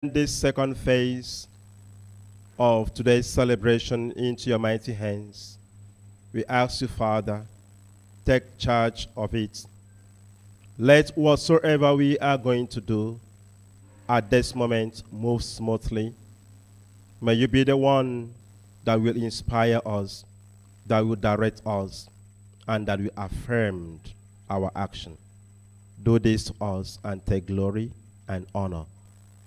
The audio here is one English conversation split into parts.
this second phase of today's celebration into your mighty hands. We ask you, Father, take charge of it. Let whatsoever we are going to do at this moment move smoothly. May you be the one that will inspire us, that will direct us, and that will affirm our action. Do this to us and take glory and honor.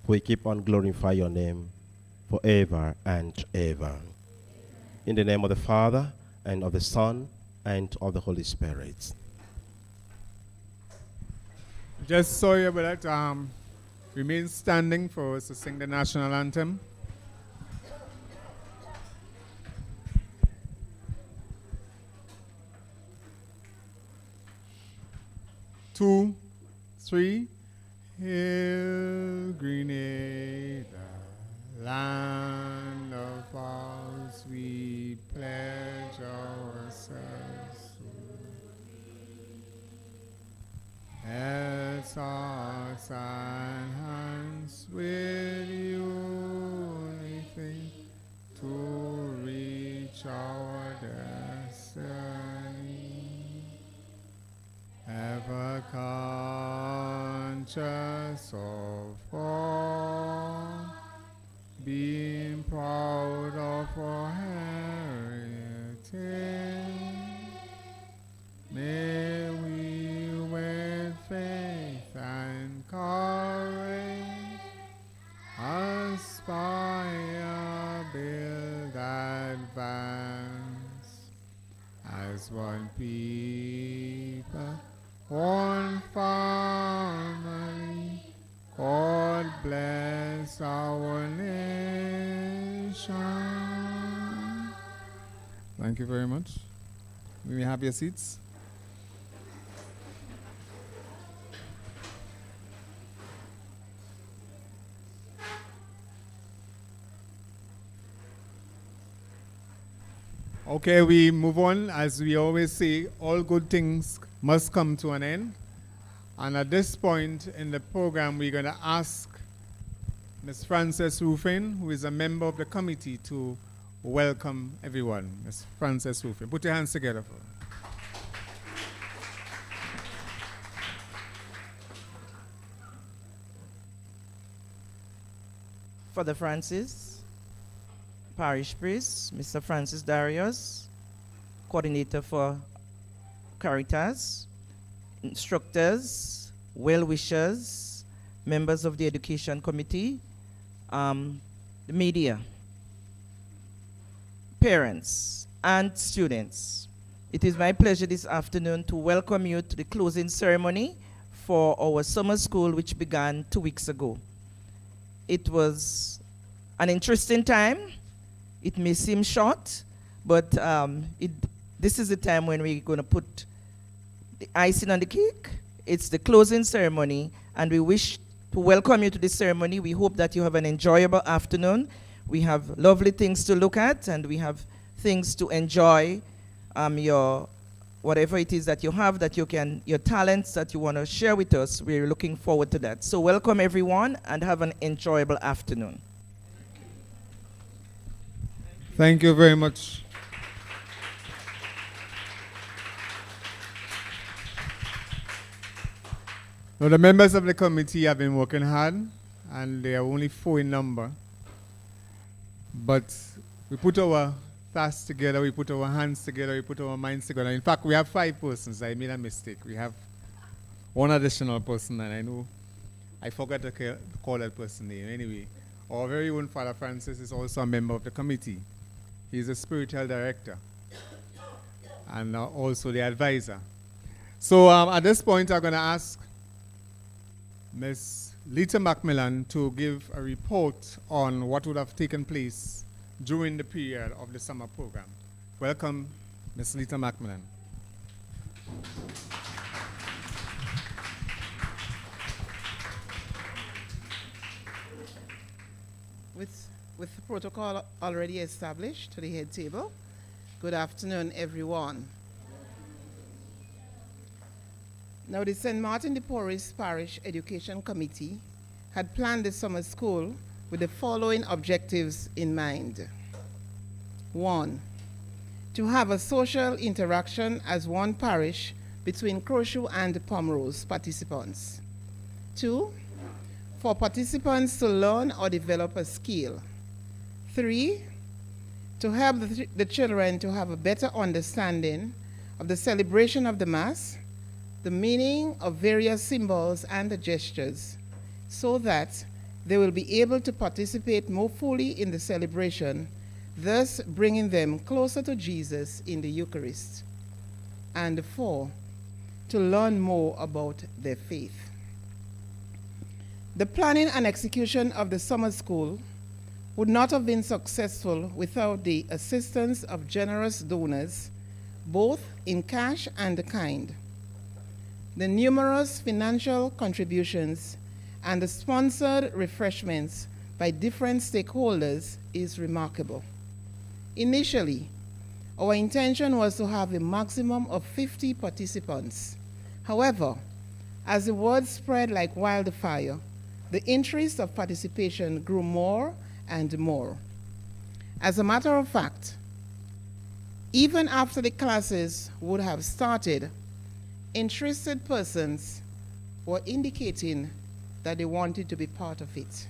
We keep on glorifying your name forever and ever. In the name of the Father, and of the Son, and of the Holy Spirit. Just sorry about that. Remain standing for us to sing the national anthem. Two, three. Hail, Grenada, land of our sweet pledge ourselves to. As hearts and hands with unity to reach our destiny. Ever conscious of all, being proud of our heritage, may we with faith and courage aspire, build, advance as one people, one family. God bless our nation. Thank you very much. May we have your seats? Okay, we move on. As we always say, all good things must come to an end. And at this point in the program, we're going to ask Ms. Frances Ruffin, who is a member of the committee, to welcome everyone. Ms. Frances Ruffin, put your hands together for her. Father Francis, Parish Priest, Mr. Francis Darius, Coordinator for Caritas, instructors, well-wishers, members of the Education Committee, the media, parents, and students. It is my pleasure this afternoon to welcome you to the closing ceremony for our summer school, which began 2 weeks ago. It was an interesting time. It may seem short, but this is the time when we're going to put the icing on the cake. It's the closing ceremony, and we wish to welcome you to this ceremony. We hope that you have an enjoyable afternoon. We have lovely things to look at, and we have things to enjoy. Your whatever it is that you have, that you can, your talents that you want to share with us. We're looking forward to that. So welcome everyone, and have an enjoyable afternoon. Thank you very much. Now, the members of the committee have been working hard, and they are only 4 in number. But we put our thoughts together, we put our hands together, we put our minds together. In fact, we have 5 persons. I made a mistake. We have one additional person, and I know I forgot to call that person's name. Anyway, our very own Father Francis is also a member of the committee. He's a spiritual director and also the advisor. So at this point, I'm going to ask Ms. Lita Macmillan to give a report on what would have taken place during the period of the summer program. Welcome, Ms. Lita Macmillan. With the protocol already established to the head table, good afternoon, everyone. Now, the St. Martin de Porres Parish Education Committee had planned the summer school with the following objectives in mind. 1. To have a social interaction as one parish between Croshu and Pomme participants. 2. For participants to learn or develop a skill. 3. To help the children to have a better understanding of the celebration of the Mass, the meaning of various symbols and the gestures, so that they will be able to participate more fully in the celebration, thus bringing them closer to Jesus in the Eucharist. And 4, to learn more about their faith. The planning and execution of the summer school would not have been successful without the assistance of generous donors, both in cash and kind. The numerous financial contributions and the sponsored refreshments by different stakeholders is remarkable. Initially, our intention was to have a maximum of 50 participants. However, as the word spread like wildfire, the interest of participation grew more and more. As a matter of fact, even after the classes would have started, interested persons were indicating that they wanted to be part of it.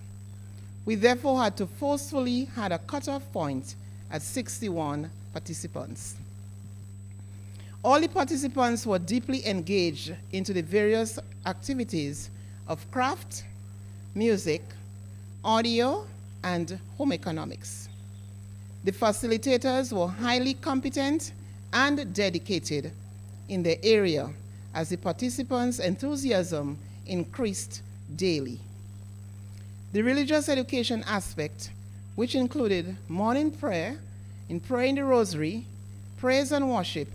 We therefore had to forcefully had a cutoff point at 61 participants. All the participants were deeply engaged into the various activities of craft, music, audio, and home economics. The facilitators were highly competent and dedicated in their area as the participants' enthusiasm increased daily. The religious education aspect, which included morning prayer, in praying the rosary, praise and worship,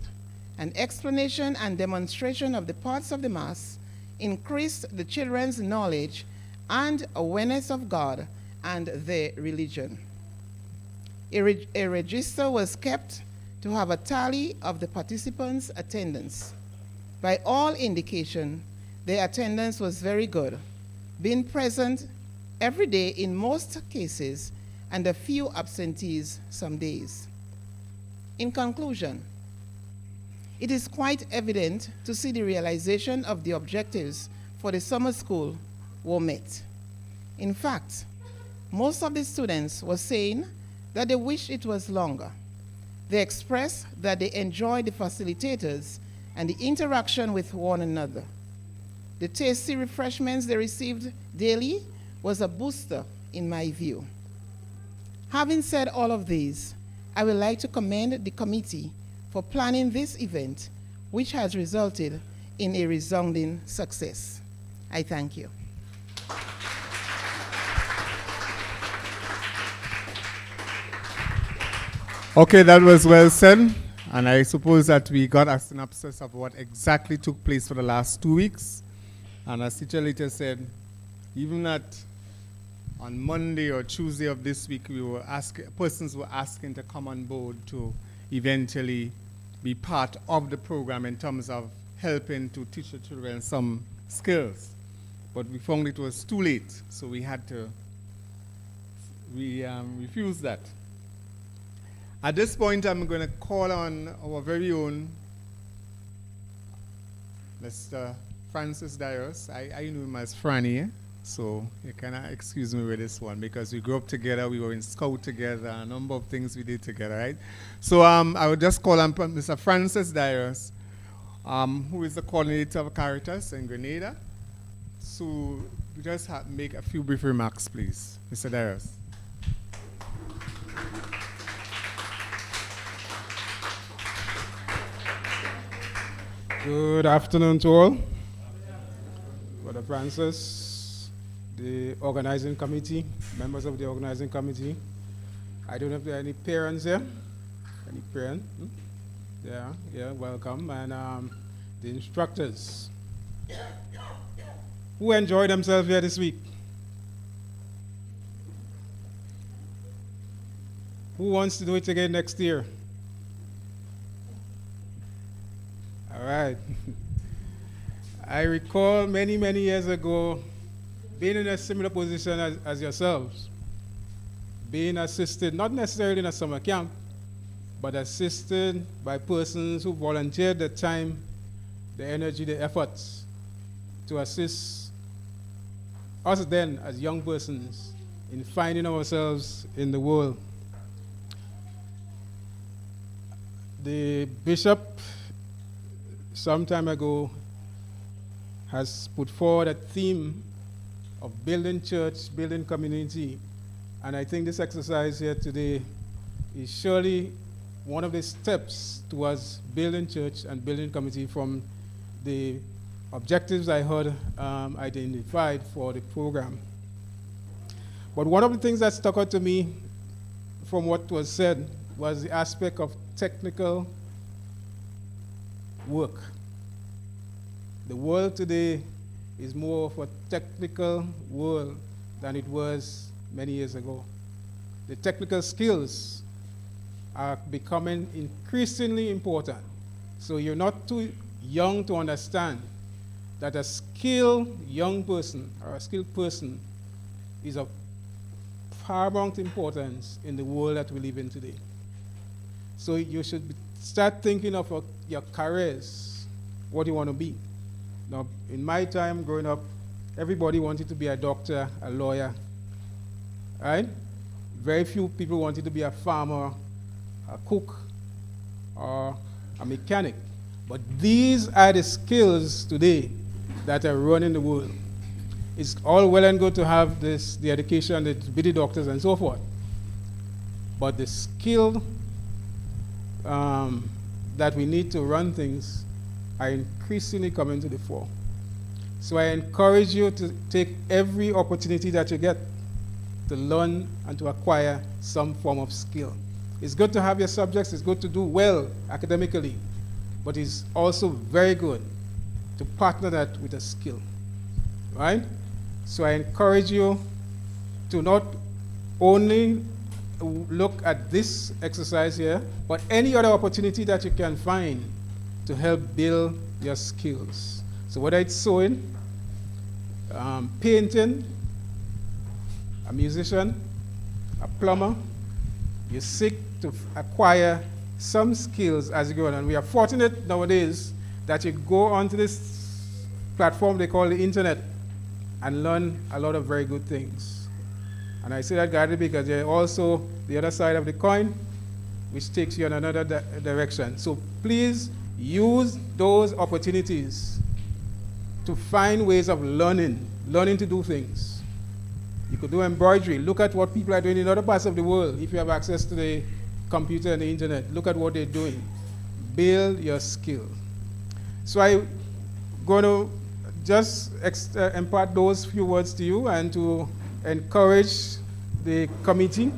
and explanation and demonstration of the parts of the Mass, increased the children's knowledge and awareness of God and their religion. A register was kept to have a tally of the participants' attendance. By all indication, their attendance was very good, being present every day in most cases, and a few absentees some days. In conclusion, it is quite evident to see the realization of the objectives for the summer school were met. In fact, most of the students were saying that they wished it was longer. They expressed that they enjoyed the facilitators and the interaction with one another. The tasty refreshments they received daily was a booster in my view. Having said all of these, I would like to commend the committee for planning this event, which has resulted in a resounding success. I thank you. Okay, that was well said. And I suppose that we got a synopsis of what exactly took place for the last 2 weeks. And as teacher later said, even that on Monday or Tuesday of this week, persons were asking to come on board to eventually be part of the program in terms of helping to teach the children some skills. But we found it was too late, so we had to refuse that. At this point, I'm going to call on our very own Mr. Francis Darius. I knew him as Franny, so you cannot excuse me with this one because we grew up together, we were in Scout together, a number of things we did together, right? So I would just call on Mr. Francis Darius, who is the coordinator of Caritas in Grenada. So just make a few brief remarks, please. Mr. Darius. Good afternoon to all. Brother Francis, the organizing committee, members of the organizing committee. I don't know if there are any parents here. Any parents? Yeah, welcome. And the instructors. Who enjoyed themselves here this week? Who wants to do it again next year? All right. I recall many, many years ago being in a similar position as yourselves, being assisted, not necessarily in a summer camp, but assisted by persons who volunteered their time, their energy, their efforts to assist us then as young persons in finding ourselves in the world. The bishop, some time ago, has put forward a theme of building church, building community, and I think this exercise here today is surely one of the steps towards building church and building community from the objectives I heard identified for the program. But one of the things that stuck out to me from what was said was the aspect of technical work. The world today is more of a technical world than it was many years ago. The technical skills are becoming increasingly important. So you're not too young to understand that a skilled young person or a skilled person is of paramount importance in the world that we live in today. So you should start thinking of your careers, what you want to be. Now, in my time growing up, everybody wanted to be a doctor, a lawyer, right? Very few people wanted to be a farmer, a cook, or a mechanic. But these are the skills today that are running the world. It's all well and good to have the education, the to be the doctors and so forth. But the skill that we need to run things are increasingly coming to the fore. So I encourage you to take every opportunity that you get to learn and to acquire some form of skill. It's good to have your subjects, it's good to do well academically, but it's also very good to partner that with a skill, right? So I encourage you to not only look at this exercise here, but any other opportunity that you can find to help build your skills. So whether it's sewing, painting, a musician, a plumber, you seek to acquire some skills as you go on. And we are fortunate nowadays that you go onto this platform they call the internet and learn a lot of very good things. And I say that gladly because there's also the other side of the coin, which takes you in another direction. So please use those opportunities to find ways of learning to do things. You could do embroidery. Look at what people are doing in other parts of the world. If you have access to the computer and the internet, look at what they're doing. Build your skill. So I'm going to just impart those few words to you and to encourage the committee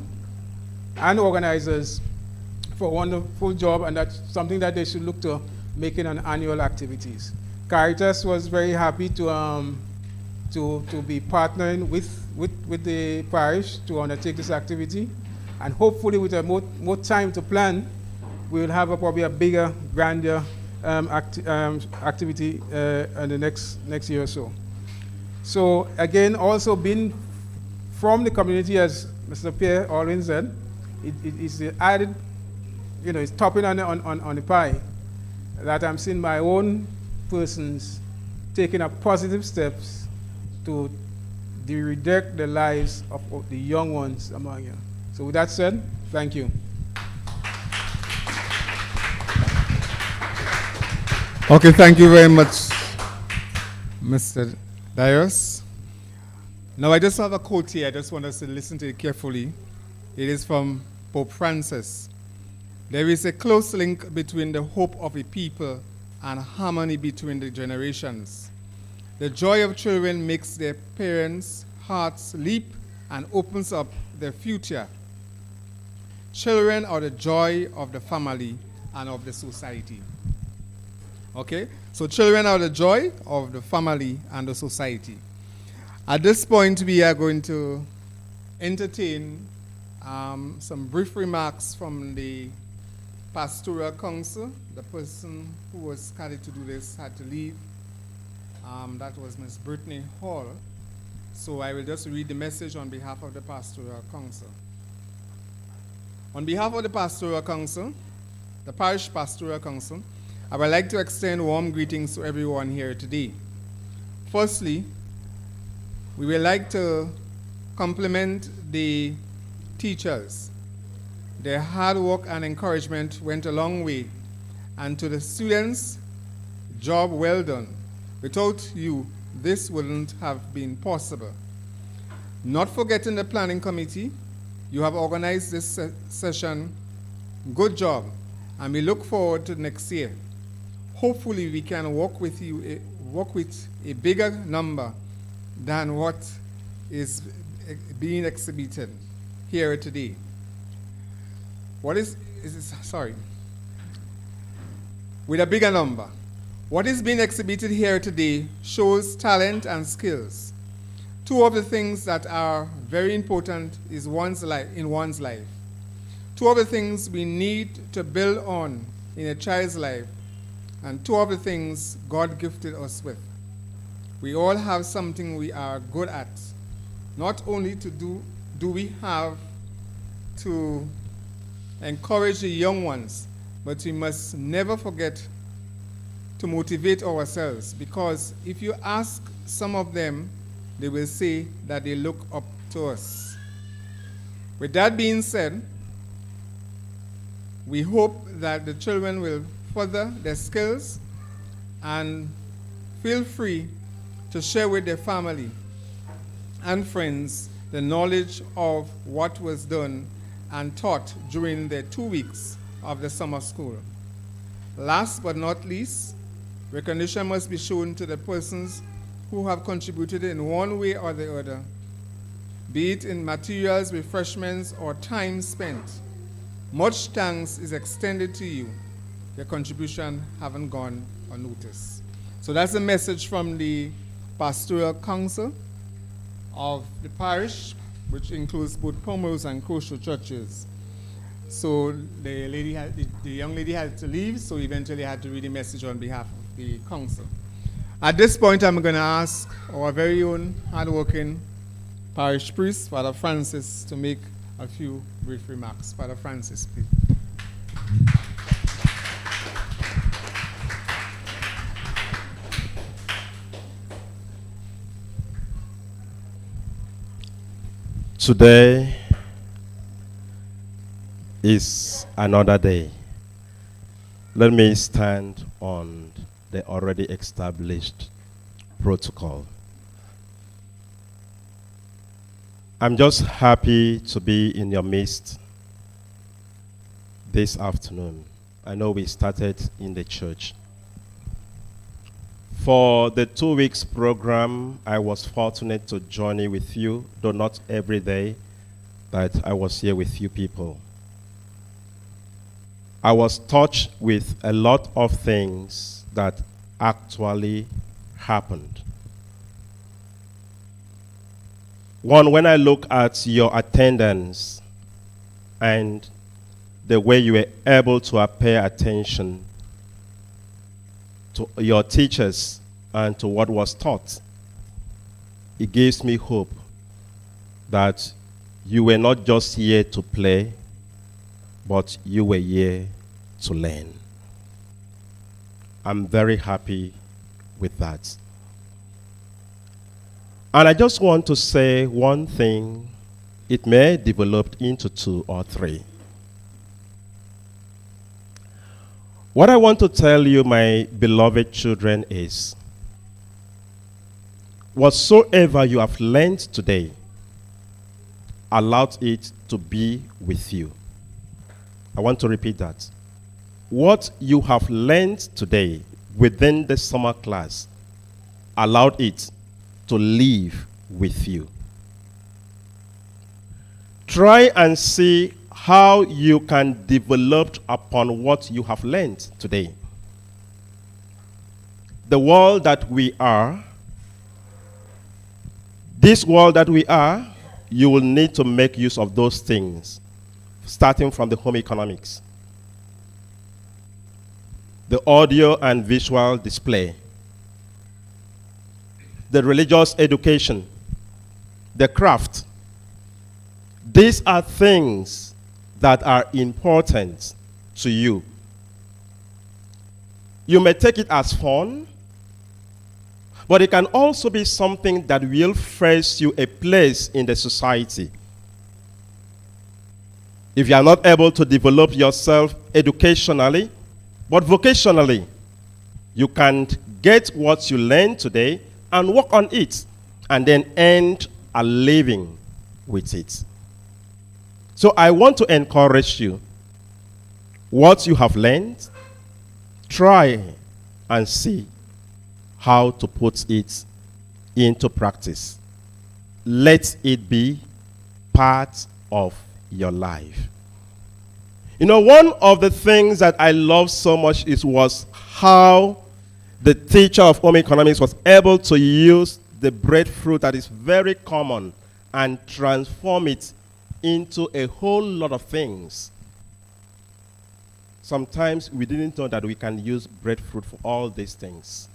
and organizers for a wonderful job, and that's something that they should look to making an annual activities. Caritas was very happy to be partnering with the parish to undertake this activity, and hopefully with more time to plan, we will have probably a bigger, grander activity in the next year or so. So again, also being from the community, as Mr. Pierre already said, it is the added, it's topping on the pie that I'm seeing my own persons taking up positive steps to redirect the lives of the young ones among you. So with that said, thank you. Okay, thank you very much, Mr. Dias. Now I just have a quote here. I just want us to listen to it carefully. It is from Pope Francis. There is a close link between the hope of a people and harmony between the generations. The joy of children makes their parents' hearts leap and opens up their future. Children are the joy of the family and of the society. Okay? So children are the joy of the family and the society. At this point, we are going to entertain some brief remarks from the Pastoral Council. The person who was scheduled to do this had to leave. That was Ms. Brittany Hall. So I will just read the message on behalf of the Pastoral Council. On behalf of the Pastoral Council, the Parish Pastoral Council, I would like to extend warm greetings to everyone here today. Firstly, we would like to compliment the teachers. Their hard work and encouragement went a long way. And to the students, job well done. Without you, this wouldn't have been possible. Not forgetting the planning committee, you have organized this session. Good job, and we look forward to next year. Hopefully, we can work with a bigger number than what is being exhibited here today. With a bigger number. What is being exhibited here today shows talent and skills. Two of the things that are very important is in one's life. Two of the things we need to build on in a child's life, and two of the things God gifted us with. We all have something we are good at. Not only do we have to encourage the young ones, but we must never forget to motivate ourselves, because if you ask some of them, they will say that they look up to us. With that being said, we hope that the children will further their skills and feel free to share with their family and friends the knowledge of what was done and taught during the 2 weeks of the summer school. Last but not least, recognition must be shown to the persons who have contributed in one way or the other, be it in materials, refreshments, or time spent. Much thanks is extended to you. Your contribution haven't gone unnoticed. So that's a message from the Pastoral Council of the parish, which includes both Pomme's and Crochet churches. So the young lady had to leave, so eventually I had to read a message on behalf of the council. At this point, I'm going to ask our very own hardworking parish priest, Father Francis, to make a few brief remarks. Father Francis, please. Today is another day. Let me stand on the already established protocol. I'm just happy to be in your midst this afternoon. I know we started in the church. For the 2 weeks program, I was fortunate to journey with you, though not every day that I was here with you people. I was touched with a lot of things that actually happened. One, when I look at your attendance and the way you were able to pay attention to your teachers and to what was taught, it gives me hope that you were not just here to play, but you were here to learn. I'm very happy with that. And I just want to say one thing. It may develop into 2 or 3. What I want to tell you, my beloved children, is whatsoever you have learned today, allow it to be with you. I want to repeat that. What you have learned today within the summer class, allow it to live with you. Try and see how you can develop upon what you have learned today. The world that we are, this world that we are, you will need to make use of those things, starting from the home economics, the audio and visual display, the religious education, the craft. These are things that are important to you. You may take it as fun, but it can also be something that will fetch you a place in the society. If you are not able to develop yourself educationally, but vocationally, you can get what you learn today and work on it, and then end a living with it. So I want to encourage you. What you have learned, try and see how to put it into practice. Let it be part of your life. You know, one of the things that I love so much was how the teacher of home economics was able to use the breadfruit that is very common and transform it into a whole lot of things. Sometimes we didn't know that we can use breadfruit for all these things.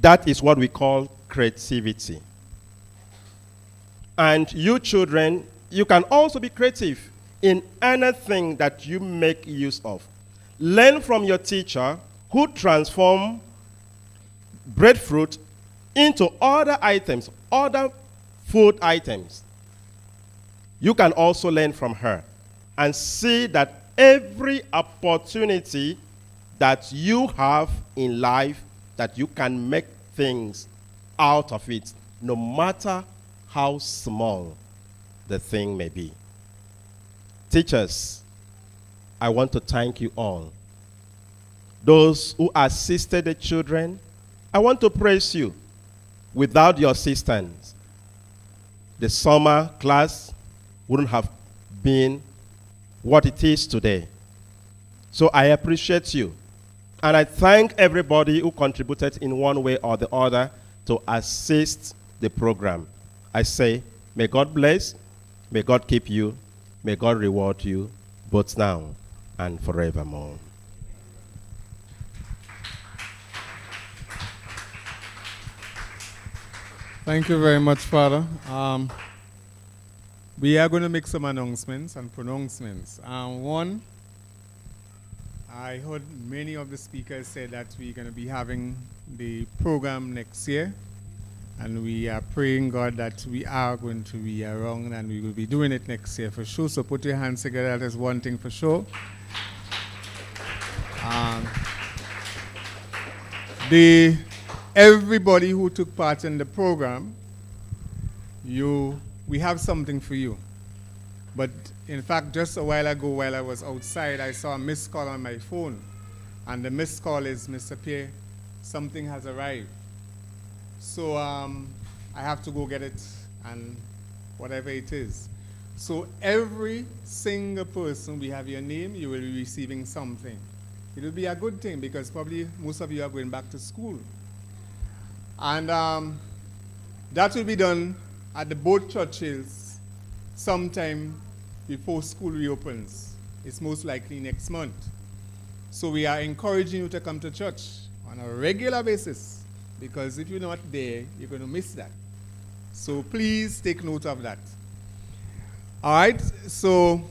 That is what we call creativity. And you children, you can also be creative in anything that you make use of. Learn from your teacher who transformed breadfruit into other items, other food items. You can also learn from her and see that every opportunity that you have in life, that you can make things out of it, no matter how small the thing may be. Teachers, I want to thank you all. Those who assisted the children, I want to praise you. Without your assistance, the summer class wouldn't have been what it is today. So I appreciate you. And I thank everybody who contributed in one way or the other to assist the program. I say, may God bless, may God keep you, may God reward you, both now and forevermore. Thank you very much, Father. We are going to make some announcements and pronouncements. One, I heard many of the speakers say that we're going to be having the program next year, and we are praying God that we are going to be around and we will be doing it next year for sure. So put your hands together. That is one thing for sure. Everybody who took part in the program, we have something for you. But in fact, just a while ago, while I was outside, I saw a missed call on my phone. And the missed call is, Mr. Pierre, something has arrived. So I have to go get it and whatever it is. So every single person, we have your name, you will be receiving something. It will be a good thing because probably most of you are going back to school. And that will be done at the both churches sometime before school reopens. It's most likely next month. So we are encouraging you to come to church on a regular basis because if you're not there, you're going to miss that. So please take note of that. All right, so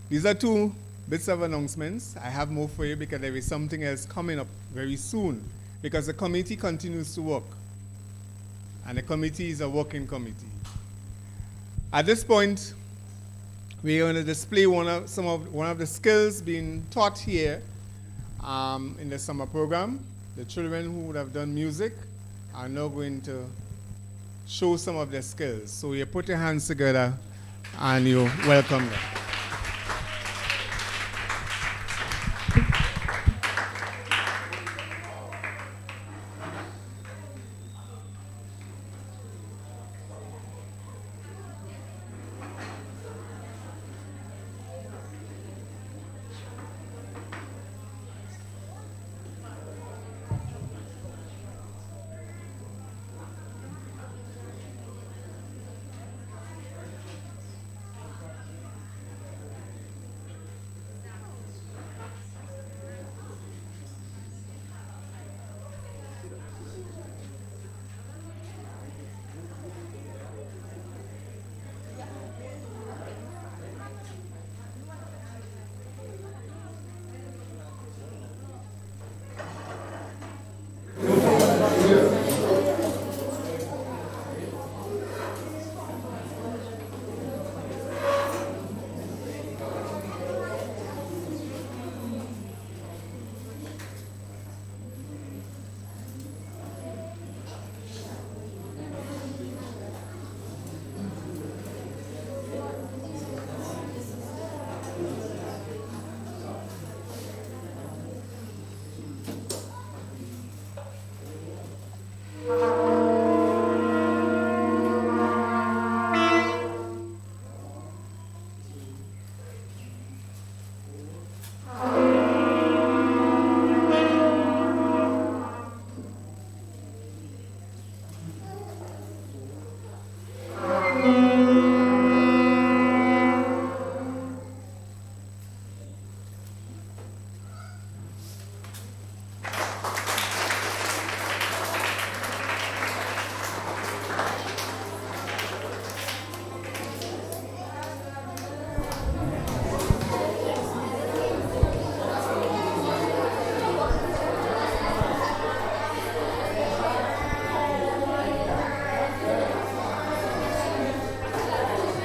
these are two bits of announcements. I have more for you because there is something else coming up very soon because the committee continues to work. And the committee is a working committee. At this point, we're going to display one of the skills being taught here in the summer program. The children who would have done music are now going to show some of their skills. So you put your hands together and you welcome them.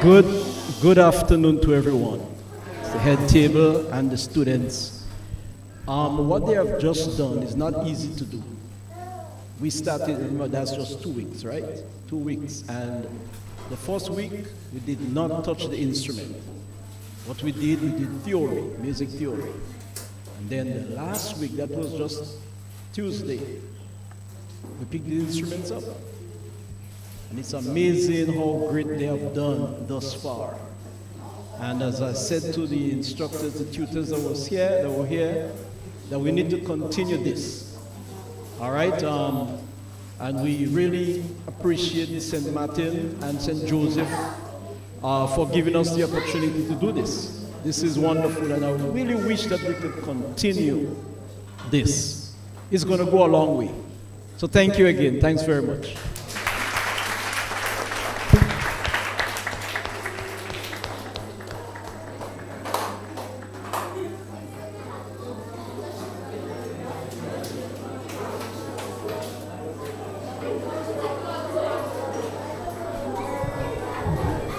Good, good afternoon to everyone, the head table and the students. What they have just done is not easy to do. We started, remember, that's just 2 weeks, right? 2 weeks. And the first week, we did not touch the instrument. What we did theory, music theory. And then the last week, that was just Tuesday, we picked the instruments up. And it's amazing how great they have done thus far. And as I said to the instructors, the tutors that were here, that we need to continue this. All right? And we really appreciate St. Martin and St. Joseph for giving us the opportunity to do this. This is wonderful, and I really wish that we could continue this. It's going to go a long way. So thank you again. Thanks very much.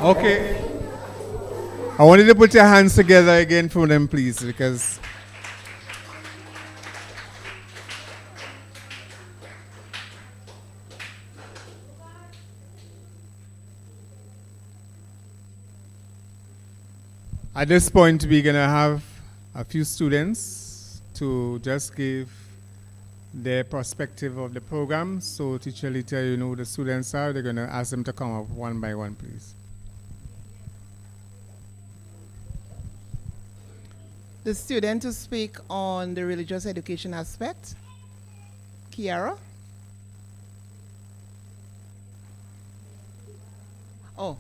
Okay. I want you to put your hands together again for them, please, because at this point we're going to have a few students to just give their perspective of the program. So Teacher Lita, you know who the students are. They're going to ask them to come up one by one, please. The student to speak on the religious education aspect. Kiara? Oh.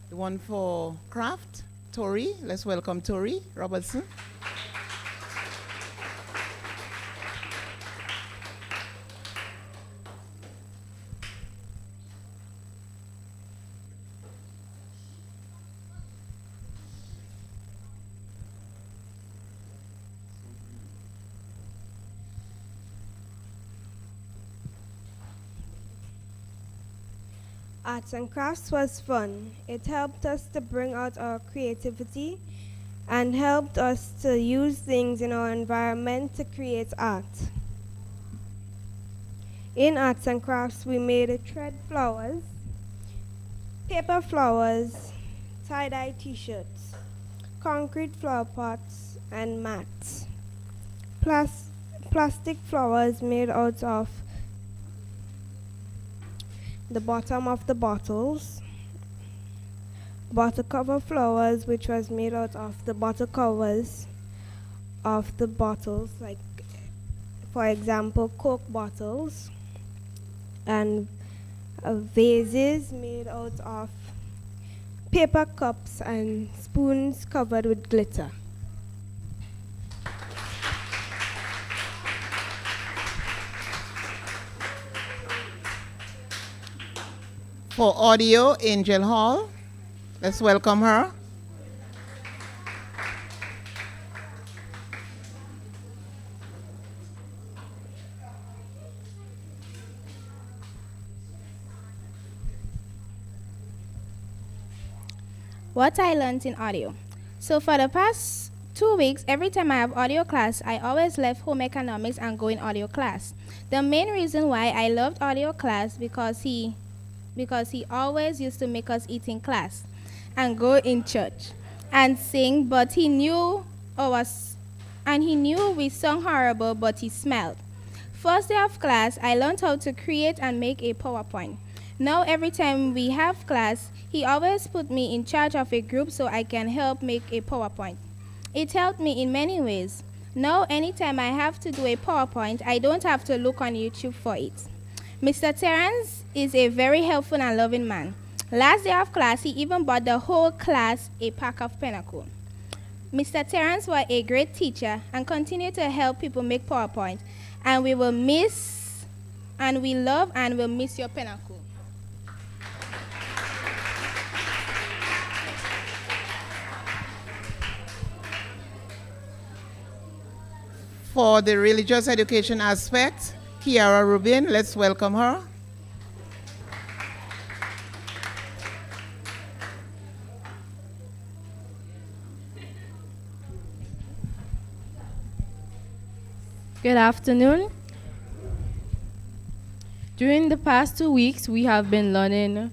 The one for craft, Tori. Let's welcome Tori Robertson. Arts and crafts was fun. It helped us to bring out our creativity and helped us to use things in our environment to create art. In arts and crafts, we made thread flowers, paper flowers, tie-dye t-shirts, concrete flower pots, and mats. Plastic flowers made out of the bottom of the bottles, bottle cover flowers, which was made out of the bottle covers of the bottles, like for example Coke bottles, and vases made out of paper cups and spoons covered with glitter. For audio, Angel Hall. Let's welcome her. What I learned in audio. So for the past 2 weeks, every time I have audio class, I always left home economics and go in audio class. The main reason why I loved audio class because he always used to make us eat in class and go in church and sing, but he knew we sung horrible, but he smelled. First day of class, I learned how to create and make a PowerPoint. Now every time we have class, he always put me in charge of a group so I can help make a PowerPoint. It helped me in many ways. Now anytime I have to do a PowerPoint, I don't have to look on YouTube for it. Mr. Terrence is a very helpful and loving man. Last day of class, he even bought the whole class a pack of Pinnacle. Mr. Terrence was a great teacher and continued to help people make PowerPoint. And we will miss, and we love and will miss your Pinnacle. For the religious education aspect, Kiara Rubin, let's welcome her. Good afternoon. During the past 2 weeks, we have been learning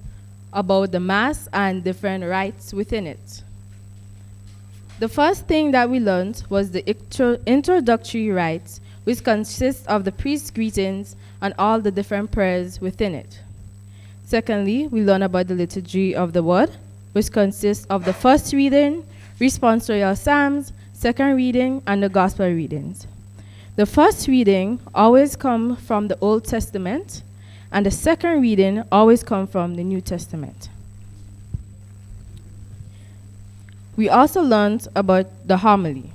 about the Mass and different rites within it. The first thing that we learned was the introductory rites, which consists of the priest's greetings and all the different prayers within it. Secondly, we learn about the liturgy of the word, which consists of the first reading, responsorial psalms, second reading, and the gospel readings. The first reading always comes from the Old Testament, and the second reading always comes from the New Testament. We also learned about the homily.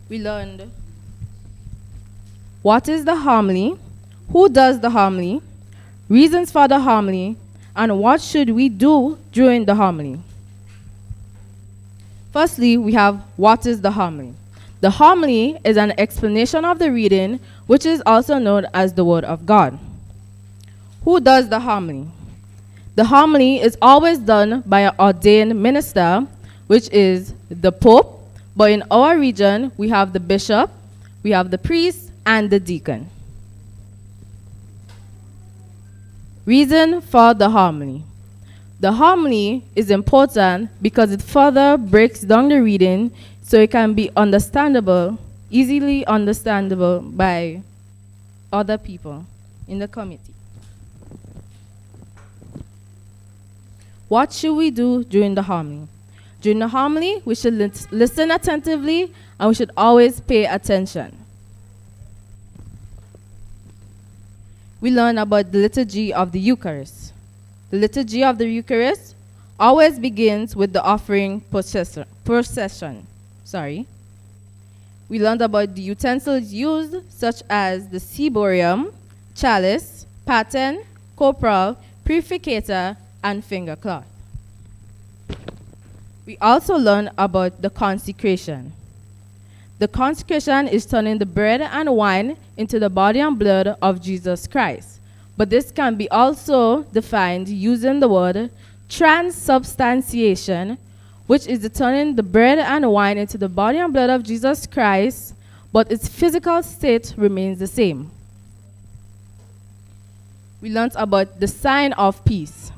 We learned what is the homily, who does the homily, reasons for the homily, and what should we do during the homily. Firstly, we have what is the homily. The homily is an explanation of the reading, which is also known as the Word of God. Who does the homily? The homily is always done by an ordained minister, which is the Pope, but in our region, we have the bishop, we have the priest, and the deacon. Reason for the homily. The homily is important because it further breaks down the reading so it can be understandable, easily understandable by other people in the committee. What should we do during the homily? During the homily, we should listen attentively and we should always pay attention. We learn about the liturgy of the Eucharist. The liturgy of the Eucharist always begins with the offering procession. We learned about the utensils used, such as the ciborium, chalice, paten, copral, purificator, and finger cloth. We also learned about the consecration. The consecration is turning the bread and wine into the body and blood of Jesus Christ. But this can be also defined using the word transubstantiation, which is the turning the bread and wine into the body and blood of Jesus Christ, but its physical state remains the same. We learned about the sign of peace.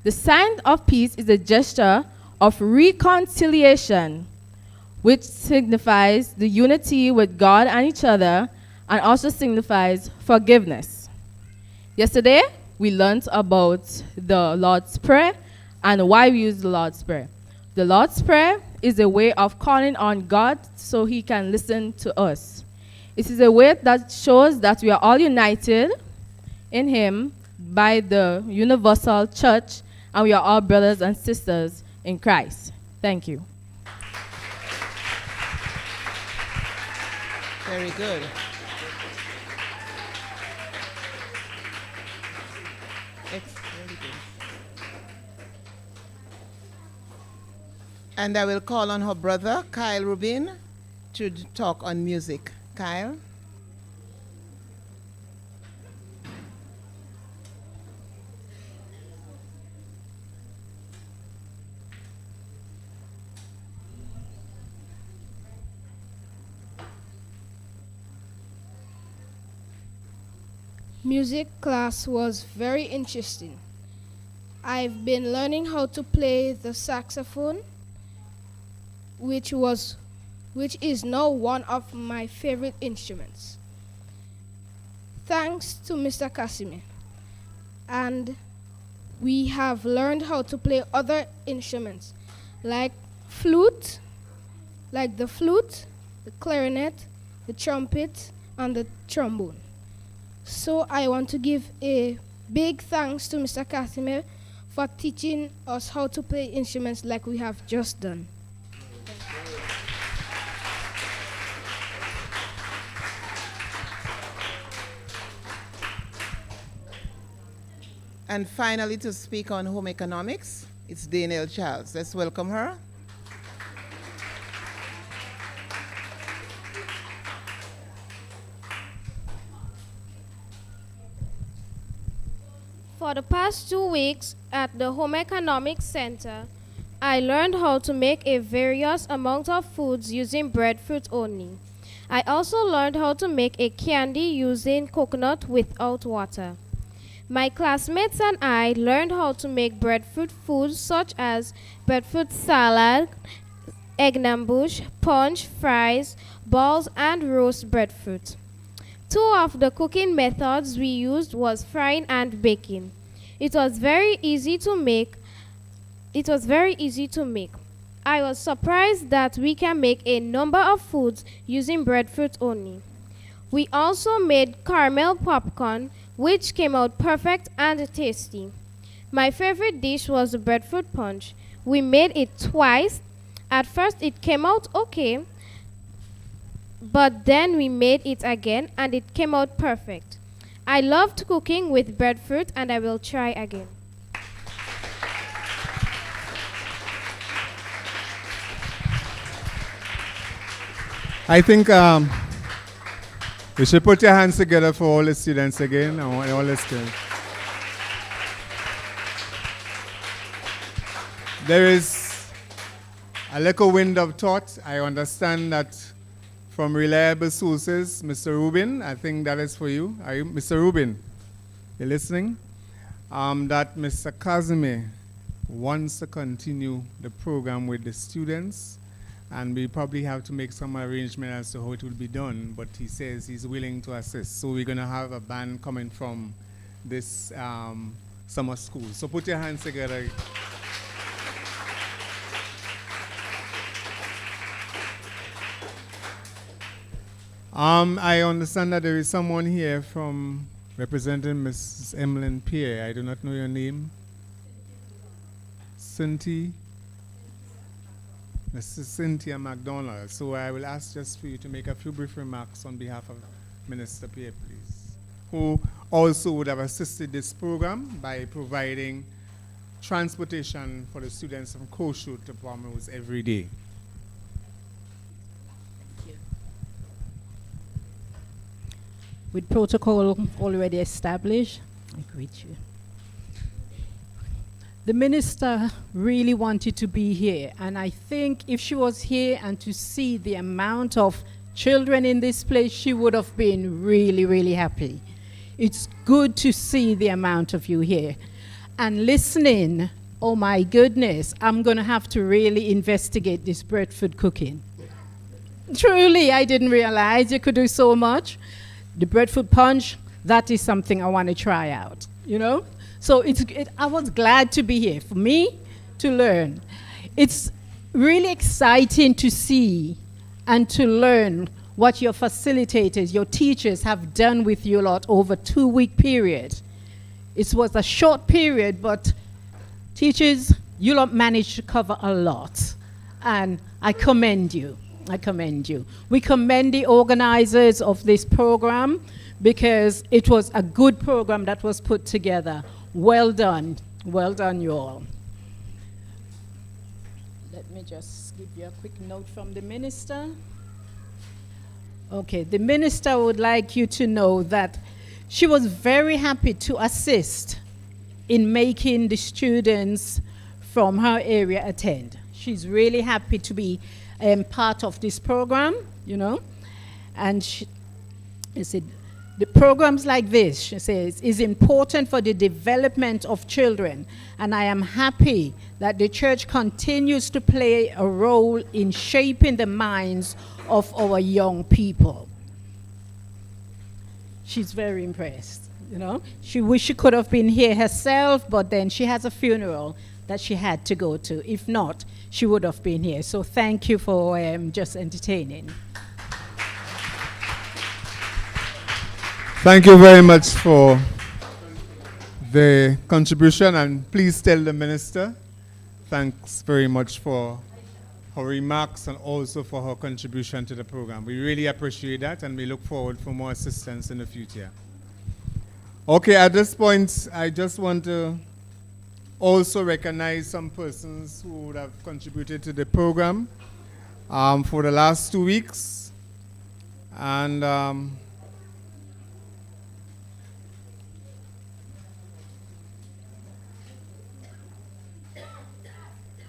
The sign of peace is a gesture of reconciliation, which signifies the unity with God and each other, and also signifies forgiveness. Yesterday, we learned about the Lord's Prayer and why we use the Lord's Prayer. The Lord's Prayer is a way of calling on God so he can listen to us. It is a way that shows that we are all united in him by the universal church, and we are all brothers and sisters in Christ. Thank you. Very good. Very good. And I will call on her brother, Kyle Rubin, to talk on music. Kyle? Music class was very interesting. I've been learning how to play the saxophone, which is now one of my favorite instruments. Thanks to Mr. Casimir. And we have learned how to play other instruments like the flute, the clarinet, the trumpet, and the trombone. So I want to give a big thanks to Mr. Casimir for teaching us how to play instruments like we have just done. And finally, to speak on home economics, it's Danielle Charles. Let's welcome her. For the past 2 weeks at the Home Economics Center, I learned how to make a various amount of foods using breadfruit only. I also learned how to make a candy using coconut without water. My classmates and I learned how to make breadfruit foods such as breadfruit salad, egg nambush, punch, fries, balls, and roast breadfruit. Two of the cooking methods we used was frying and baking. It was very easy to make. I was surprised that we can make a number of foods using breadfruit only. We also made caramel popcorn, which came out perfect and tasty. My favorite dish was the breadfruit punch. We made it twice. At first it came out okay, but then we made it again and it came out perfect. I loved cooking with breadfruit and I will try again. I think we should put your hands together for all the students again. I want all the students. There is a little wind of thought. I understand that from reliable sources, Mr. Rubin, I think that is for you. Are you, Mr. Rubin? You listening? That Mr. Casimir wants to continue the program with the students, and we probably have to make some arrangement as to how it will be done, but he says he's willing to assist. So we're going to have a band coming from this summer school. So put your hands together. I understand that there is someone here from representing Mrs. Emmeline Pierre. I do not know your name. Mrs. Cynthia MacDonald. So I will ask just for you to make a few brief remarks on behalf of Minister Pierre, please, who also would have assisted this program by providing transportation for the students from Koshu to Pomme every day. With protocol already established, I greet you. The minister really wanted to be here, and I think if she was here and to see the amount of children in this place, she would have been really, really happy. It's good to see the amount of you here. And listening, oh my goodness, I'm going to have to really investigate this breadfruit cooking. Truly, I didn't realize you could do so much. The breadfruit punch, that is something I want to try out, you know? So I was glad to be here, for me to learn. It's really exciting to see and to learn what your facilitators, your teachers have done with you lot over a 2-week period. It was a short period, but teachers, you lot managed to cover a lot. And I commend you. I commend you. We commend the organizers of this program because it was a good program that was put together. Well done. Well done, you all. Let me just give you a quick note from the minister. Okay, the minister would like you to know that she was very happy to assist in making the students from her area attend. She's really happy to be part of this program, you know. And she said, the programs like this, she says, is important for the development of children. And I am happy that the church continues to play a role in shaping the minds of our young people. She's very impressed, you know. She wished she could have been here herself, but then she has a funeral that she had to go to. If not, she would have been here. So thank you for just entertaining. Thank you very much for the contribution, and please tell the minister thanks very much for her remarks and also for her contribution to the program. We really appreciate that, and we look forward for more assistance in the future. Okay, at this point, I just want to also recognize some persons who would have contributed to the program for the last 2 weeks. And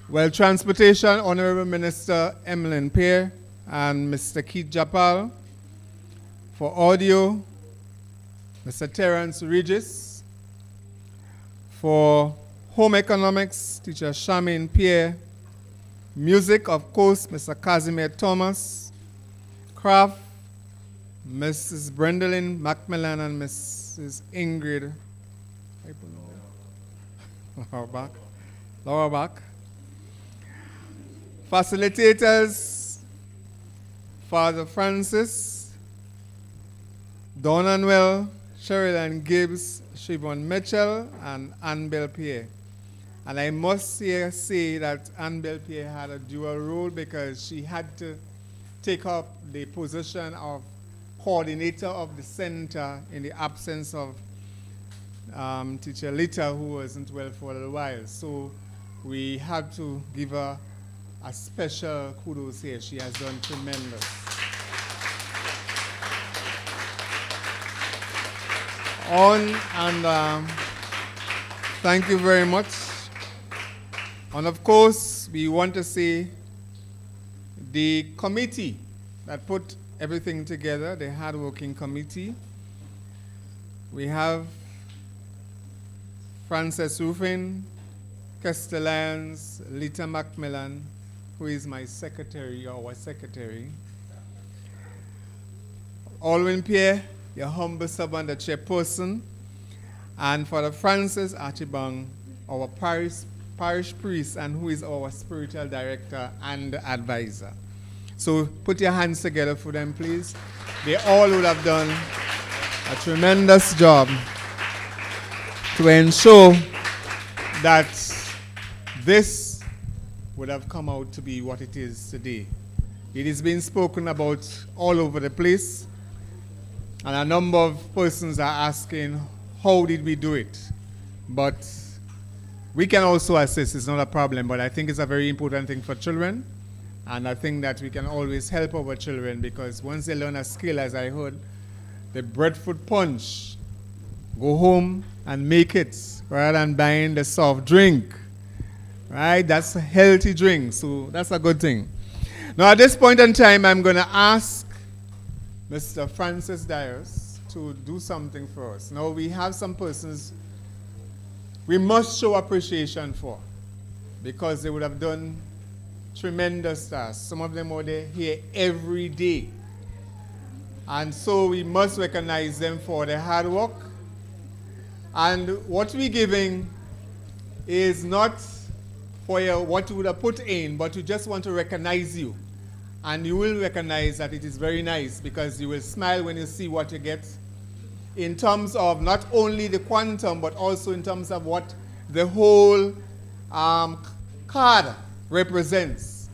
well, Transportation, Honorable Minister Emmeline Pierre and Mr. Keith Japal For audio, Mr. Terence Regis. For home economics, teacher Charmaine Pierre. Music, of course, Mr. Casimir Thomas. Craft, Mrs. Brendolyn Macmillan and Mrs. Ingrid Laura Bach. Facilitators, Father Francis, Don Anuel, Cheryl and Gibbs, Siobhan Mitchell, and Anne Belpierre. And I must say that Anne Belpierre had a dual role because she had to take up the position of coordinator of the center in the absence of teacher Lita, who wasn't well for a little while. So we had to give her a special kudos here. She has done tremendous. Thank you very much. And of course, we want to say the committee that put everything together, the hard-working committee. We have Frances Ruffin, Kester Lyons, Lita Macmillan, who is my secretary, or our secretary. Alwyn Pierre, your humble servant, the chairperson. And Father Francis Archibong, our parish priest, and who is our spiritual director and advisor. So put your hands together for them, please. They all would have done a tremendous job to ensure that this would have come out to be what it is today. It is being spoken about all over the place, and a number of persons are asking, how did we do it? But we can also assist, it's not a problem, but I think it's a very important thing for children. And I think that we can always help our children, because once they learn a skill, as I heard, the breadfruit punch, go home and make it rather than buying the soft drink. Right? That's a healthy drink, so that's a good thing. Now at this point in time, I'm going to ask Mr. Francis Dyers to do something for us. Now we have some persons we must show appreciation for, because they would have done tremendous tasks. Some of them are here every day. And so we must recognize them for their hard work. And what we're giving is not for what you would have put in, but we just want to recognize you. And you will recognize that it is very nice, because you will smile when you see what you get, in terms of not only the quantum, but also in terms of what the whole card represents.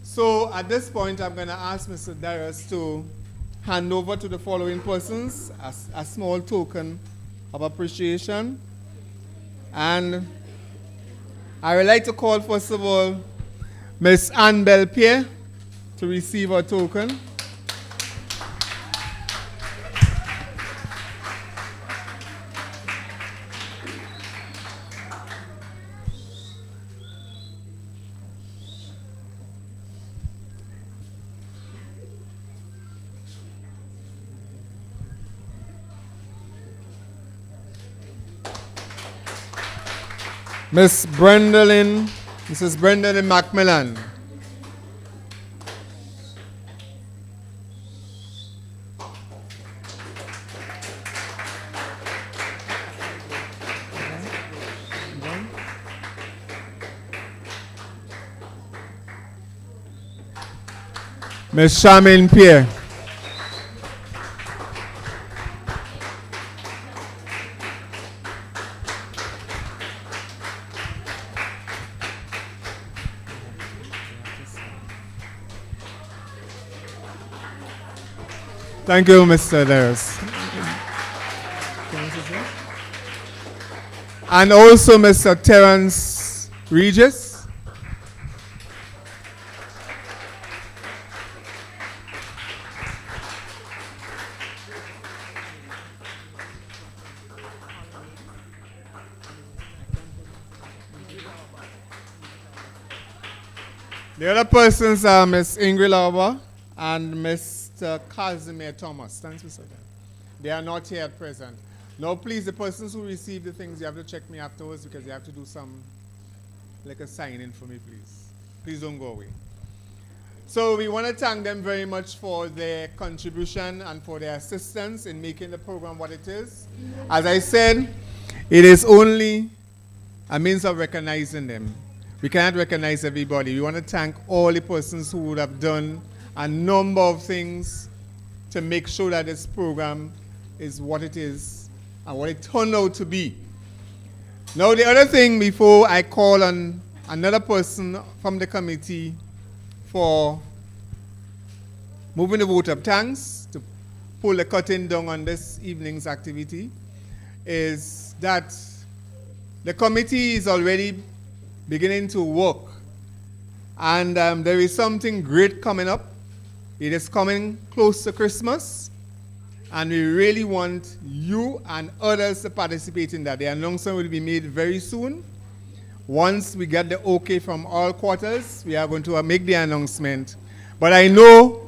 So at this point, I'm going to ask Mr. Darius to hand over to the following persons a small token of appreciation. And I would like to call, first of all, Miss Anne Belpierre to receive her token. Mrs. Brendolyn Macmillan. Ms. Charmaine Pierre. Thank you, Mr. Darius. And also Mr. Terence Regis. The other persons are Miss Ingrid Lauber and Miss Mr. Casimir Thomas. Thanks, Mr. Dan. They are not here at present. Now, please, the persons who receive the things, you have to check me afterwards because you have to do some, like a sign-in for me, please. Please don't go away. So we want to thank them very much for their contribution and for their assistance in making the program what it is. As I said, it is only a means of recognizing them. We cannot recognize everybody. We want to thank all the persons who would have done a number of things to make sure that this program is what it is and what it turned out to be. Now, the other thing before I call on another person from the committee for moving the vote of thanks to pull the curtain down on this evening's activity is that the committee is already beginning to work, and there is something great coming up. It is coming close to Christmas, and we really want you and others to participate in that. The announcement will be made very soon. Once we get the okay from all quarters, we are going to make the announcement. But I know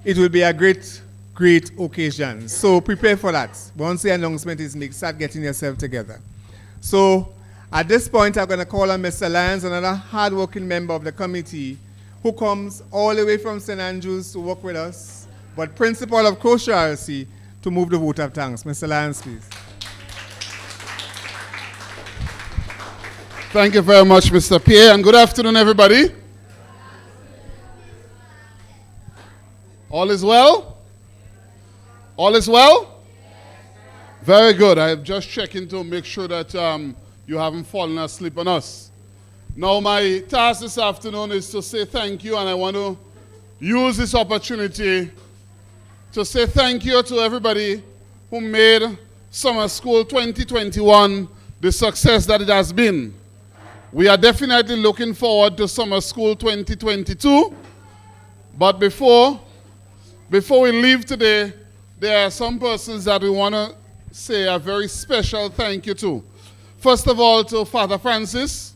it will be a great, great occasion. So prepare for that. Once the announcement is made, start getting yourself together. So at this point, I'm going to call on Mr. Lyons, another hardworking member of the committee, who comes all the way from St. Andrews to work with us, but principal of Croatia RC, to move the vote of thanks. Mr. Lyons, please. Thank you very much, Mr. Pierre, and good afternoon, everybody. All is well? All is well? Very good. I'm just checking to make sure that you haven't fallen asleep on us. Now, my task this afternoon is to say thank you, and I want to use this opportunity to say thank you to everybody who made Summer School 2021 the success that it has been. We are definitely looking forward to Summer School 2022. But before we leave today, there are some persons that we want to say a very special thank you to. First of all, to Father Francis.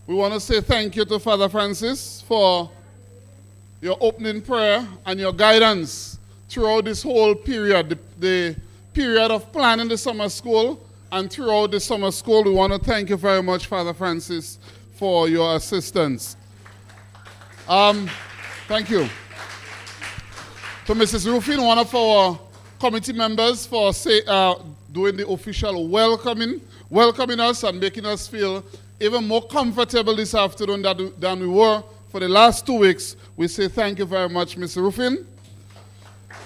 We want to say thank you to Father Francis for your opening prayer and your guidance throughout this whole period, the period of planning the summer school. And throughout the summer school, we want to thank you very much, Father Francis, for your assistance. Thank you. To Mrs. Rufin, one of our committee members, for doing the official welcoming us and making us feel even more comfortable this afternoon than we were for the last 2 weeks. We say thank you very much, Ms. Rufin.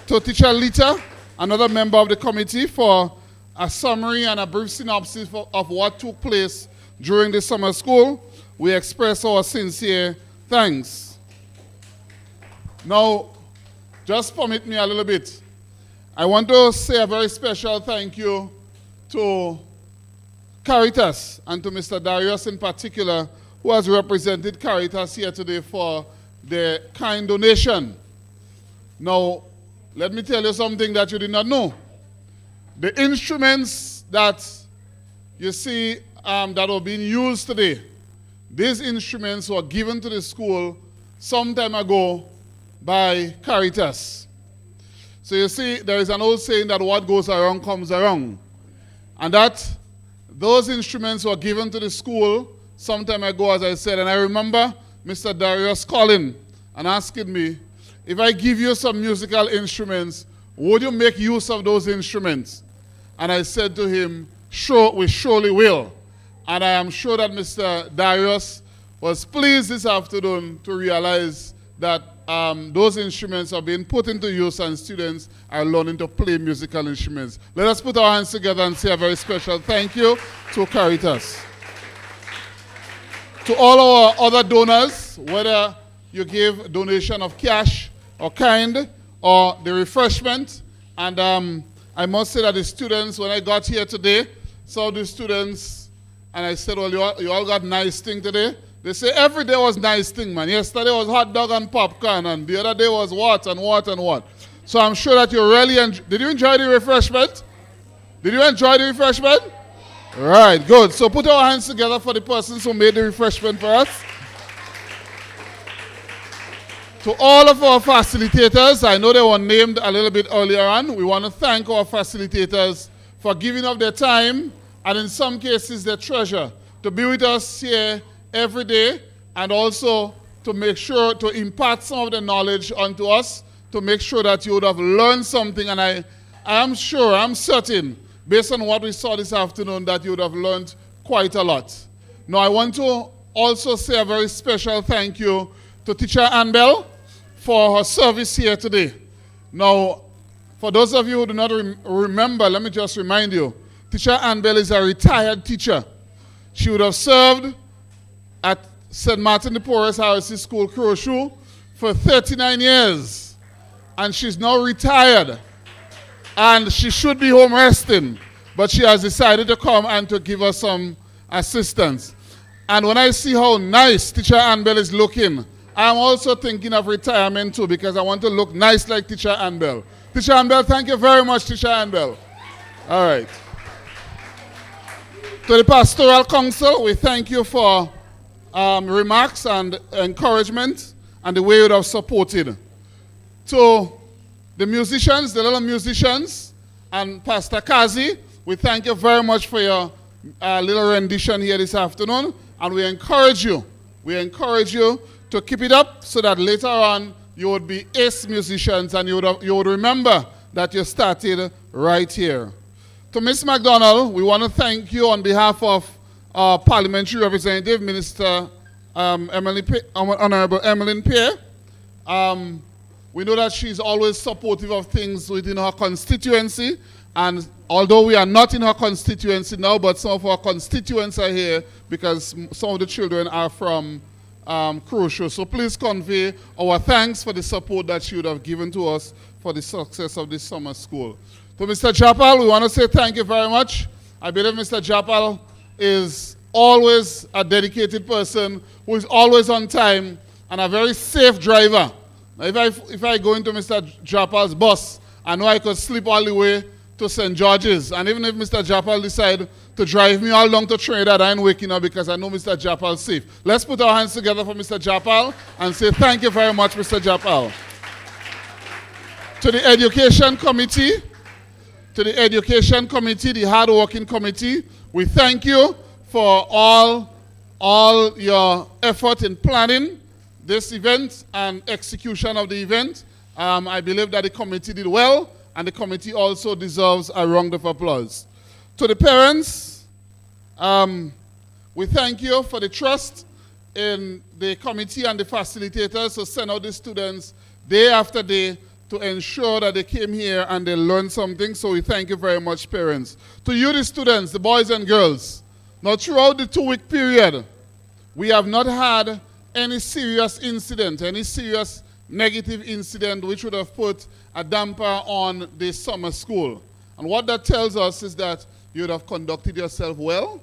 To Teacher Lita, another member of the committee, for a summary and a brief synopsis of what took place during the summer school. We express our sincere thanks. Now, just permit me a little bit. I want to say a very special thank you to Caritas and to Mr. Darius in particular, who has represented Caritas here today for the kind donation. Now, let me tell you something that you did not know. The instruments that you see that are being used today, these instruments were given to the school some time ago by Caritas. So you see, there is an old saying that what goes around comes around. And that those instruments were given to the school some time ago, as I said. And I remember Mr. Darius calling and asking me, if I give you some musical instruments, would you make use of those instruments? And I said to him, sure, we surely will. And I am sure that Mr. Darius was pleased this afternoon to realize that those instruments are being put into use and students are learning to play musical instruments. Let us put our hands together and say a very special thank you to Caritas. To all our other donors, whether you give a donation of cash or kind or the refreshment, and I must say that the students, when I got here today, saw the students, and I said, well, you all got nice thing today? They say every day was nice thing, man. Yesterday was hot dog and popcorn, and the other day was what and what and what. So I'm sure that you really did you enjoy the refreshment? Did you enjoy the refreshment? Right, good. So put our hands together for the persons who made the refreshment for us. To all of our facilitators, I know they were named a little bit earlier on. We want to thank our facilitators for giving up their time and in some cases their treasure to be with us here every day and also to make sure to impart some of the knowledge onto us to make sure that you would have learned something. And I am sure, I'm certain, based on what we saw this afternoon, that you would have learned quite a lot. Now, I want to also say a very special thank you to Teacher Annabelle for her service here today. Now, for those of you who do not remember, let me just remind you, Teacher Annabelle is a retired teacher. She would have served at St. Martin de Porres Harris School, Crochet, for 39 years. And she's now retired. And she should be home resting. But she has decided to come and to give us some assistance. And when I see how nice Teacher Annabelle is looking, I'm also thinking of retirement too, because I want to look nice like Teacher Annabelle. Teacher Annabelle, thank you very much, Teacher Annabelle. All right. To the Pastoral Council, we thank you for remarks and encouragement and the way you have supported. To the musicians, the little musicians, and Pastor Kazi, we thank you very much for your little rendition here this afternoon, and we encourage you to keep it up so that later on you would be ace musicians and you would remember that you started right here. To Ms. McDonald, we want to thank you on behalf of our parliamentary representative, Minister Honorable Emmeline Pierre. We know that she's always supportive of things within her constituency, and although we are not in her constituency now, but some of our constituents are here because some of the children are from Crochet. So please convey our thanks for the support that she would have given to us for the success of this summer school. To Mr. Japal, we want to say thank you very much. I believe Mr. Japal is always a dedicated person who is always on time and a very safe driver. Now, if I go into Mr. Japal's bus, I know I could sleep all the way to St. George's. And even if Mr. Japal decides to drive me all along to Trinidad, I ain't waking up because I know Mr. Japal is safe. Let's put our hands together for Mr. Japal and say thank you very much, Mr. Japal. To the Education Committee, the hard-working committee, we thank you for all your effort in planning this event and execution of the event. I believe that the committee did well, and the committee also deserves a round of applause. To the parents, we thank you for the trust in the committee and the facilitators to send out the students day after day to ensure that they came here and they learned something. So we thank you very much, parents. To you, the students, the boys and girls, now throughout the 2-week period, we have not had any serious incident, any serious negative incident which would have put a damper on the summer school. And what that tells us is that you would have conducted yourself well,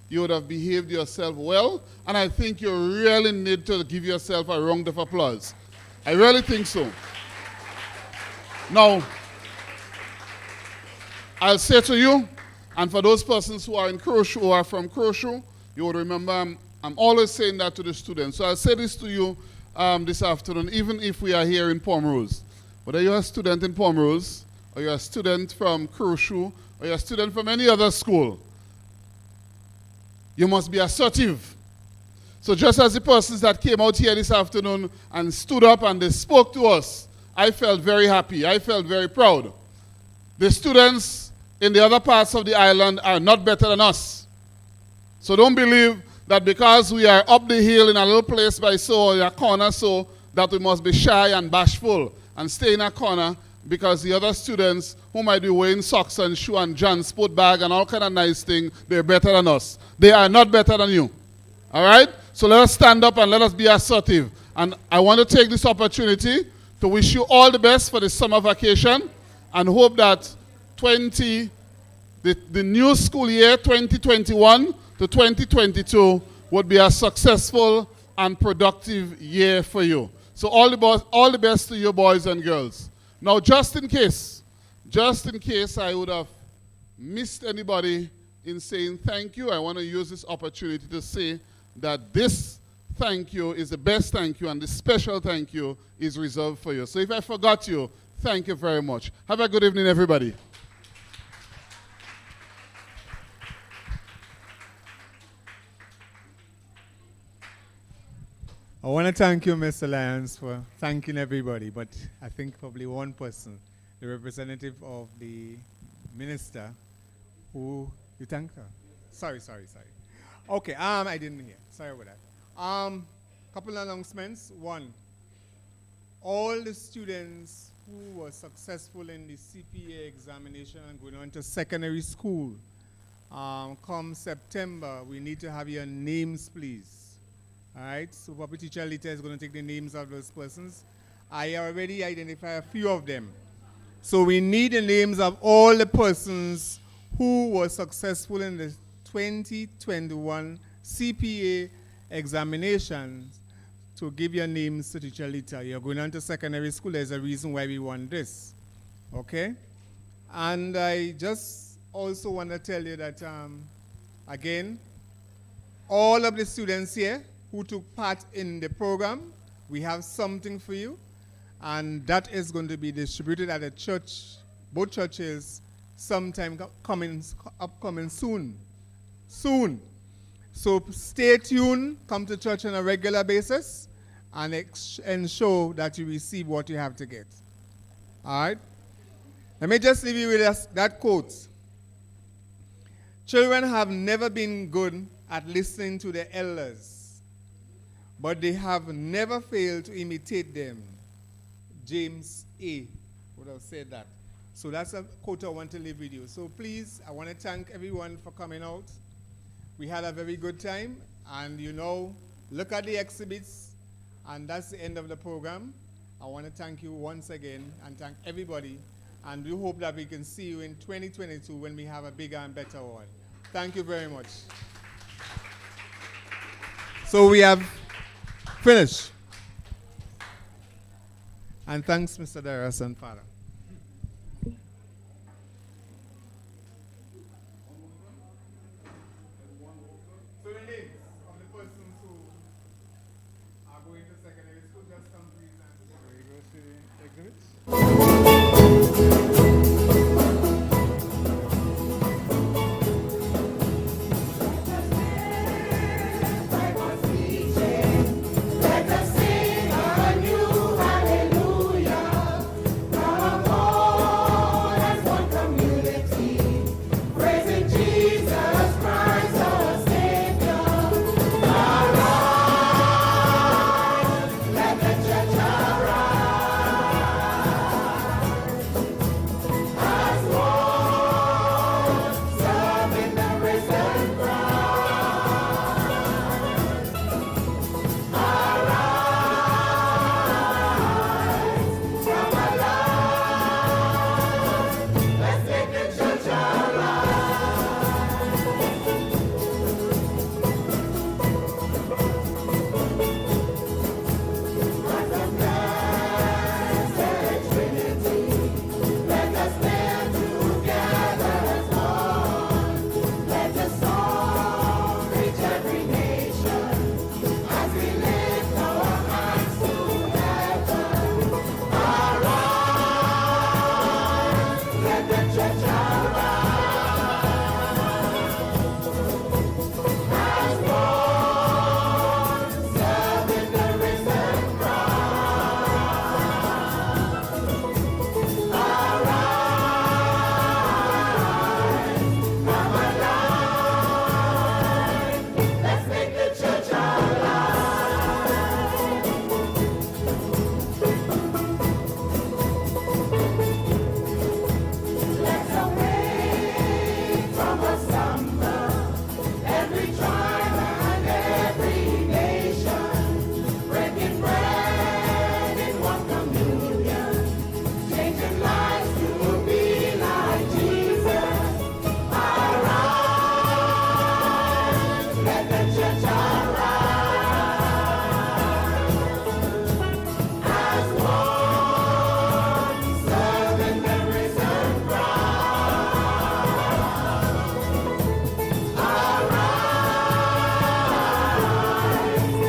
you would have behaved yourself well, and I think you really need to give yourself a round of applause. I really think so. Now, I'll say to you, and for those persons who are in Crochet, who are from Crochet, you will remember I'm always saying that to the students. So I'll say this to you this afternoon, even if we are here in Pomerose. Whether you're a student in Pomerose, or you're a student from Crochet, or you're a student from any other school, you must be assertive. So just as the persons that came out here this afternoon and stood up and they spoke to us, I felt very happy. I felt very proud. The students in the other parts of the island are not better than us. So don't believe that because we are up the hill in a little place by so, in a corner so, that we must be shy and bashful and stay in a corner because the other students who might be wearing socks and shoe and transport bag and all kind of nice things, they're better than us. They are not better than you. All right? So let us stand up and let us be assertive. And I want to take this opportunity to wish you all the best for the summer vacation and hope that the new school year 2021 to 2022 would be a successful and productive year for you. So all the best to you, boys and girls. Now, just in case I would have missed anybody in saying thank you, I want to use this opportunity to say that this thank you is the best thank you, and the special thank you is reserved for you. So if I forgot you, thank you very much. Have a good evening, everybody. I want to thank you, Mr. Lyons, for thanking everybody, but I think probably one person, the representative of the minister, who you thanked her. Sorry. Okay, I didn't hear. Sorry about that. Couple of announcements. One, all the students who were successful in the CPA examination and going on to secondary school, come September, we need to have your names, please. All right, so Puppet Teacher Lita is going to take the names of those persons. I already identified a few of them. So we need the names of all the persons who were successful in the 2021 CPA examinations to give your names to Teacher Lita. You're going on to secondary school. There's a reason why we want this. Okay? And I just also want to tell you that, again, all of the students here who took part in the program, we have something for you, and that is going to be distributed at the church, both churches, sometime upcoming soon. So stay tuned, come to church on a regular basis, and ensure that you receive what you have to get. All right? Let me just leave you with that quote. Children have never been good at listening to their elders, but they have never failed to imitate them. James A. would have said that. So that's a quote I want to leave with you. So please, I want to thank everyone for coming out. We had a very good time, and look at the exhibits, and that's the end of the program. I want to thank you once again and thank everybody, and we hope that we can see you in 2022 when we have a bigger and better one. Thank you very much. So we have finished. And thanks, Mr. Darius and Father.